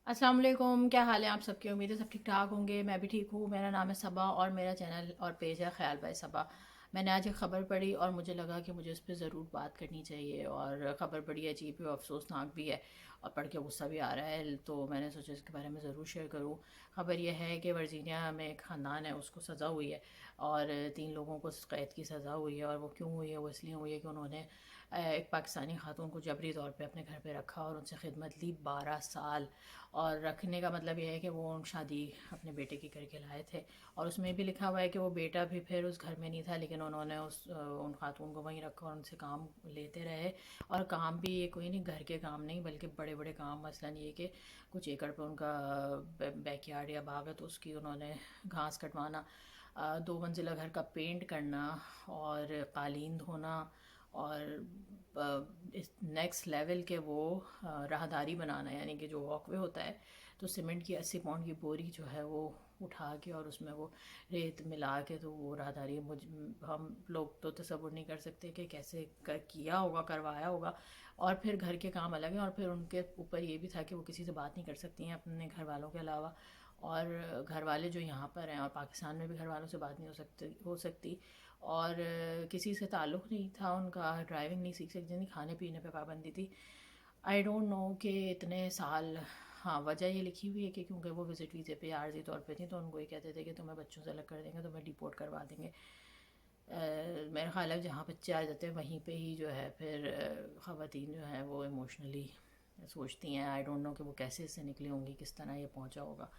अस्सलाम वालेकुम, क्या हाल है आप सबके। उम्मीद है सब ठीक ठाक होंगे। मैं भी ठीक हूँ। मेरा नाम है सबा और मेरा चैनल और पेज है ख्याल बाय सबा। मैंने आज एक ख़बर पढ़ी और मुझे लगा कि मुझे उस पर ज़रूर बात करनी चाहिए। और ख़बर बड़ी अजीब है, अफसोसनाक भी है और पढ़ के गुस्सा भी आ रहा है, तो मैंने सोचा इसके बारे में ज़रूर शेयर करूँ। ख़बर यह है कि वर्जीनिया में एक ख़ानदान है, उसको सज़ा हुई है और 3 लोगों को कैद की सज़ा हुई है। और वो क्यों हुई है? वो इसलिए हुई है कि उन्होंने एक पाकिस्तानी खातून को जबरी तौर पे अपने घर पे रखा और उनसे खिदमत ली 12 साल। और रखने का मतलब ये है कि वो शादी अपने बेटे की करके लाए थे और उसमें भी लिखा हुआ है कि वो बेटा भी फिर उस घर में नहीं था, लेकिन उन्होंने उन खातून को वहीं रखा और उनसे काम लेते रहे। और काम भी ये कोई नहीं, घर के काम नहीं बल्कि बड़े बड़े काम, मसलन ये कि कुछ एकड़ पे उनका बैकयार्ड या बाग है तो उसकी उन्होंने घास कटवाना, 2 मंजिला घर का पेंट करना और कालीन धोना और इस नेक्स्ट लेवल के वो राहदारी बनाना, यानी कि जो वॉकवे होता है तो सीमेंट की 80 पाउंड की बोरी जो है वो उठा के और उसमें वो रेत मिला के तो वो राहदारी हम लोग तो तसव्वुर नहीं कर सकते कि कैसे किया होगा, करवाया होगा। और फिर घर के काम अलग हैं और फिर उनके ऊपर ये भी था कि वो किसी से बात नहीं कर सकती हैं अपने घर वालों के अलावा। और घर वाले जो यहाँ पर हैं और पाकिस्तान में भी घर वालों से बात नहीं हो सकती। और किसी से ताल्लुक़ नहीं था उनका, ड्राइविंग नहीं सीख सकती थी, खाने पीने पे पाबंदी थी। आई डोंट नो कि इतने साल। हाँ, वजह ये लिखी हुई है कि क्योंकि वो विज़िट वीज़े पे आर्जी तौर पे थी तो उनको ये कहते थे कि तुम्हें बच्चों से अलग कर देंगे, तुम्हें डिपोर्ट करवा देंगे। मेरा ख़्याल है जहाँ बच्चे आ जाते हैं वहीं पे ही जो है फिर ख़वातीन जो हैं वो इमोशनली सोचती हैं। आई डोंट नो कि वो कैसे इससे निकली होंगी, किस तरह ये पहुँचा होगा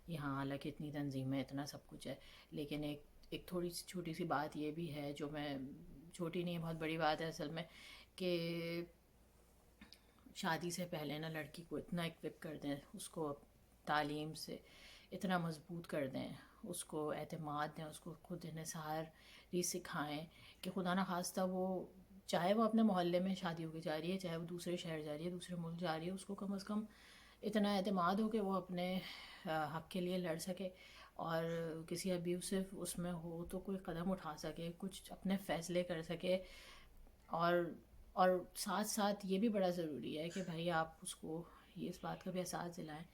यहाँ। हालांकि इतनी तंजीमें, इतना सब कुछ है, लेकिन एक थोड़ी सी छोटी सी बात ये भी है जो मैं, छोटी नहीं है, बहुत बड़ी बात है असल में, कि शादी से पहले ना लड़की को इतना इक्विप कर दें, उसको तालीम से इतना मजबूत कर दें, उसको एतमाद दें, उसको खुद इन्हिसार ही सिखाएं कि खुदा ना खास्ता वो, चाहे वो अपने मोहल्ले में शादी होके जा रही है, चाहे वो दूसरे शहर जा रही है, दूसरे मुल्क जा रही है, उसको कम से कम इतना एतमाद हो कि वो अपने हक़ के लिए लड़ सके और किसी अब्यूसिव उसमें हो तो कोई कदम उठा सके, कुछ अपने फ़ैसले कर सके। और और साथ साथ ये भी बड़ा ज़रूरी है कि भाई आप उसको ये इस बात का भी एहसास दिलाएं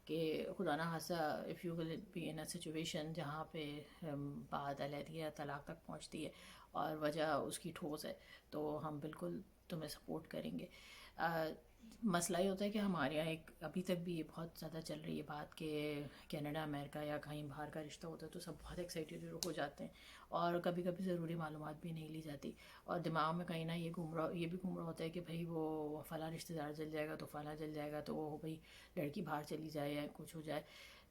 कि खुदा ना खास्ता if you will be in a situation जहाँ पे बात अलहदगी या तलाक तक पहुँचती है और वजह उसकी ठोस है, तो हम बिल्कुल तुम्हें सपोर्ट करेंगे। मसला ये होता है कि हमारे यहाँ एक अभी तक भी ये बहुत ज़्यादा चल रही है बात कि कनाडा, अमेरिका या कहीं बाहर का रिश्ता होता है तो सब बहुत एक्साइटेड हो जाते हैं और कभी कभी ज़रूरी मालूमात भी नहीं ली जाती और दिमाग में कहीं ना ये भी घूम रहा होता है कि भाई वो फ़लाँ रिश्तेदार जल जाएगा तो फ़लाँ जल जाएगा, तो वो भाई लड़की बाहर चली जाए या कुछ हो जाए।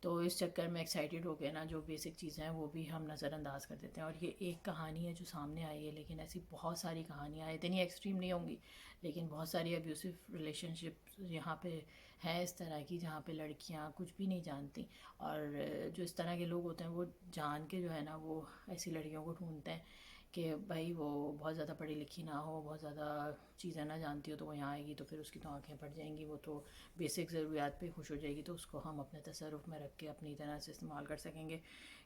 तो इस चक्कर में एक्साइटेड हो गए ना, जो बेसिक चीज़ें हैं वो भी हम नज़रअंदाज कर देते हैं। और ये एक कहानी है जो सामने आई है, लेकिन ऐसी बहुत सारी कहानियाँ हैं, इतनी एक्सट्रीम नहीं होंगी लेकिन बहुत सारी अब्यूसिव रिलेशनशिप यहाँ पे हैं इस तरह की, जहाँ पे लड़कियाँ कुछ भी नहीं जानती और जो इस तरह के लोग होते हैं वो जान के जो है ना वो ऐसी लड़कियों को ढूंढते हैं कि भाई वो बहुत ज़्यादा पढ़ी लिखी ना हो, बहुत ज़्यादा चीज़ें ना जानती हो, तो वो यहाँ आएगी तो फिर उसकी तो आँखें फट जाएंगी, वो तो बेसिक ज़रूरियात पे खुश हो जाएगी, तो उसको हम अपने तसर्रुफ़ में रख के अपनी तरह से इस्तेमाल कर सकेंगे।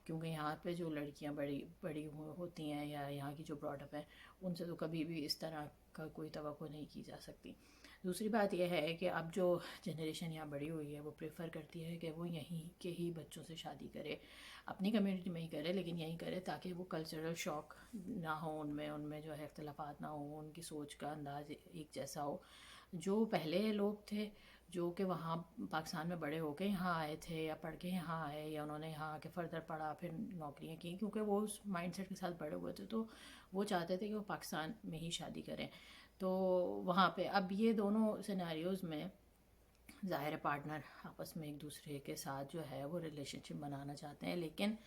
क्योंकि यहाँ पे जो लड़कियाँ बड़ी बड़ी होती हैं या यहाँ की जो ब्रॉडअप है उनसे तो कभी भी इस तरह का कोई तवक्को नहीं की जा सकती। दूसरी बात यह है कि अब जो जनरेशन यहाँ बड़ी हुई है वो प्रेफर करती है कि वो यहीं के ही बच्चों से शादी करे, अपनी कम्युनिटी में ही करे लेकिन यहीं करे, ताकि वो कल्चरल शॉक ना हो उनमें, उनमें जो है इख्तलाफात ना हो, उनकी सोच का अंदाज एक जैसा हो। जो पहले लोग थे जो कि वहाँ पाकिस्तान में बड़े होके यहाँ आए थे या पढ़ के यहाँ आए या उन्होंने यहाँ आके फ़र्दर पढ़ा फिर नौकरियाँ की, क्योंकि वो उस माइंडसेट के साथ बड़े हुए थे तो वो चाहते थे कि वो पाकिस्तान में ही शादी करें। तो वहाँ पे अब ये दोनों सिनेरियोज़ में ज़ाहिर है पार्टनर आपस में एक दूसरे के साथ जो है वो रिलेशनशिप बनाना चाहते हैं, लेकिन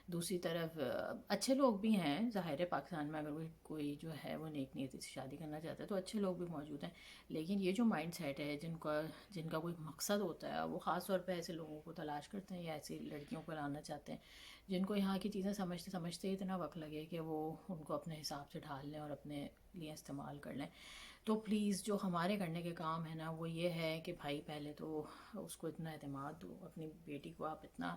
दूसरी तरफ अच्छे लोग भी हैं। ज़ाहिर है पाकिस्तान में अगर कोई जो है वो नेक नीयति से शादी करना चाहता है तो अच्छे लोग भी मौजूद हैं, लेकिन ये जो माइंड सेट है जिनका जिनका कोई मकसद होता है वो ख़ास तौर पे ऐसे लोगों को तलाश करते हैं या ऐसी लड़कियों को लाना चाहते हैं जिनको यहाँ की चीज़ें समझते समझते ही इतना वक्त लगे कि वो उनको अपने हिसाब से ढाल लें और अपने लिए इस्तेमाल कर लें। تو پلیز جو ہمارے کرنے کے کام ہے نا وہ یہ ہے کہ بھائی پہلے تو اس کو اتنا اعتماد دو، اپنی بیٹی کو آپ اتنا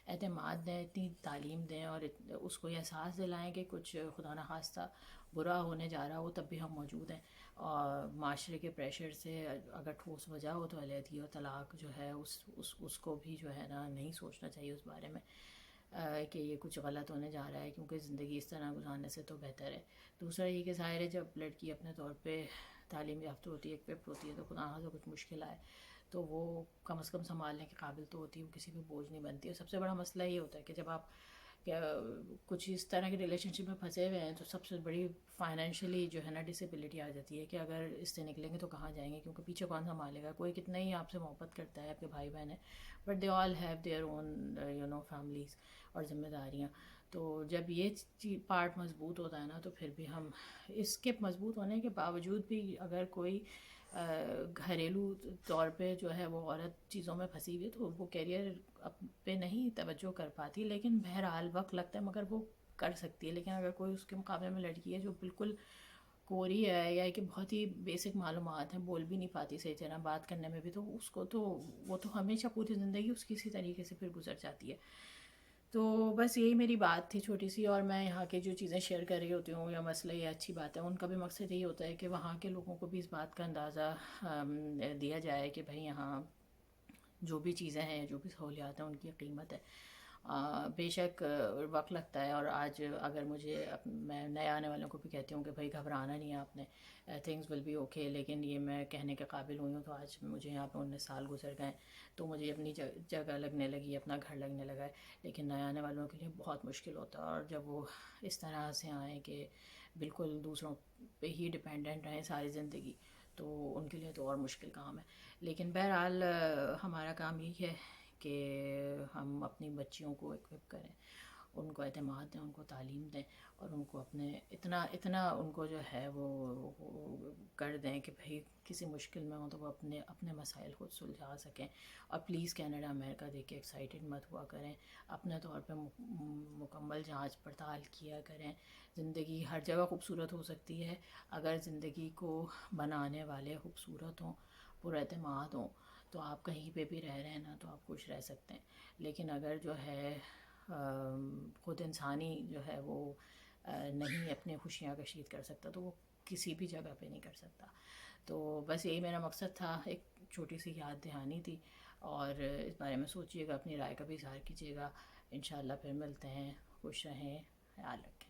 اعتماد دیں، اتنی تعلیم دیں، اور اس کو یہ احساس دلائیں کہ کچھ خدا نخواستہ برا ہونے جا رہا ہو تب بھی ہم موجود ہیں، اور معاشرے کے پریشر سے اگر ٹھوس وجہ ہو تو علیحدگی اور طلاق جو ہے اس کو بھی جو ہے نا نہیں سوچنا چاہیے اس بارے میں کہ یہ کچھ غلط ہونے جا رہا ہے، کیونکہ زندگی اس طرح گزارنے سے تو بہتر ہے۔ دوسرا یہ کہ ظاہر ہے جب لڑکی اپنے طور پہ تعلیم یافتہ ہوتی ہے، ایکوپڈ ہوتی ہے، تو خدا نخواستہ کچھ مشکل آئے تو وہ کم از کم سنبھالنے کے قابل تو ہوتی ہے، وہ کسی پہ بوجھ نہیں بنتی۔ اور سب سے بڑا مسئلہ یہ ہوتا ہے کہ جب آپ کچھ اس طرح کے ریلیشن شپ میں پھنسے ہوئے ہیں تو سب سے بڑی فائنینشلی جو ہے نا ڈسیبلٹی آ جاتی ہے کہ اگر اس سے نکلیں گے تو کہاں جائیں گے، کیونکہ پیچھے کون سنبھالے گا؟ کوئی کتنا ہی آپ سے محبت کرتا ہے، آپ کے بھائی بہن ہیں، but they all have their own families اور ذمہ داریاں۔ تو جب یہ پارٹ مضبوط ہوتا ہے نا تو پھر بھی ہم اس کے مضبوط ہونے کے باوجود بھی اگر کوئی گھریلو طور پہ جو ہے وہ عورت چیزوں میں پھنسی ہوئی ہے تو وہ کیریئر پہ نہیں توجہ کر پاتی، لیکن بہرحال وقت لگتا ہے مگر وہ کر سکتی ہے۔ لیکن اگر کوئی اس کے مقابلے میں لڑکی ہے جو بالکل کوری ہے یا کہ بہت ہی بیسک معلومات ہیں، بول بھی نہیں پاتی صحیح طرح، بات کرنے میں بھی، تو اس کو تو وہ تو ہمیشہ پوری زندگی اس کی اسی طریقے سے پھر گزر جاتی ہے۔ تو بس یہی میری بات تھی چھوٹی سی، اور میں یہاں کے جو چیزیں شیئر کر رہی ہوتی ہوں یا مسئلہ یا اچھی بات ہے ان کا بھی مقصد یہی ہوتا ہے کہ وہاں کے لوگوں کو بھی اس بات کا اندازہ دیا جائے کہ بھائی یہاں جو بھی چیزیں ہیں، جو بھی سہولیات ہیں، ان کی قیمت ہے۔ بے شک وقت لگتا ہے، اور آج اگر میں نئے آنے والوں کو بھی کہتی ہوں کہ بھائی گھبرانا نہیں ہے آپ نے، تھنگز ول بی اوکے، لیکن یہ میں کہنے کے قابل ہوئی ہوں تو آج مجھے یہاں پہ 19 سال گزر گئے، تو مجھے اپنی جگہ لگنے لگی، اپنا گھر لگنے لگا ہے۔ لیکن نئے آنے والوں کے لیے بہت مشکل ہوتا ہے، اور جب وہ اس طرح سے آئیں کہ بالکل دوسروں پہ ہی ڈپینڈنٹ رہیں ساری زندگی، تو ان کے لیے تو اور مشکل کام ہے۔ لیکن بہرحال ہمارا کام یہی ہے کہ ہم اپنی بچیوں کو ایکوپ کریں، ان کو اعتماد دیں، ان کو تعلیم دیں، اور ان کو اپنے اتنا ان کو جو ہے وہ کر دیں کہ بھائی کسی مشکل میں ہوں تو وہ اپنے مسائل خود سلجھا سکیں۔ اور پلیز کینیڈا امریکہ دیکھ کے ایکسائٹیڈ مت ہوا کریں، اپنے طور پہ مکمل جانچ پڑتال کیا کریں۔ زندگی ہر جگہ خوبصورت ہو سکتی ہے اگر زندگی کو بنانے والے خوبصورت ہوں، پر اعتماد ہوں، تو آپ کہیں پہ بھی رہ رہے ہیں نا تو آپ خوش رہ سکتے ہیں۔ لیکن اگر جو ہے خود انسانی جو ہے وہ نہیں اپنی خوشیاں کشید کر سکتا تو وہ کسی بھی جگہ پہ نہیں کر سکتا۔ تو بس یہی میرا مقصد تھا، ایک چھوٹی سی یاد دہانی تھی، اور اس بارے میں سوچیے گا، اپنی رائے کا بھی اظہار کیجیے گا۔ انشاءاللہ پھر ملتے ہیں، خوش رہیں، خیال رکھیں۔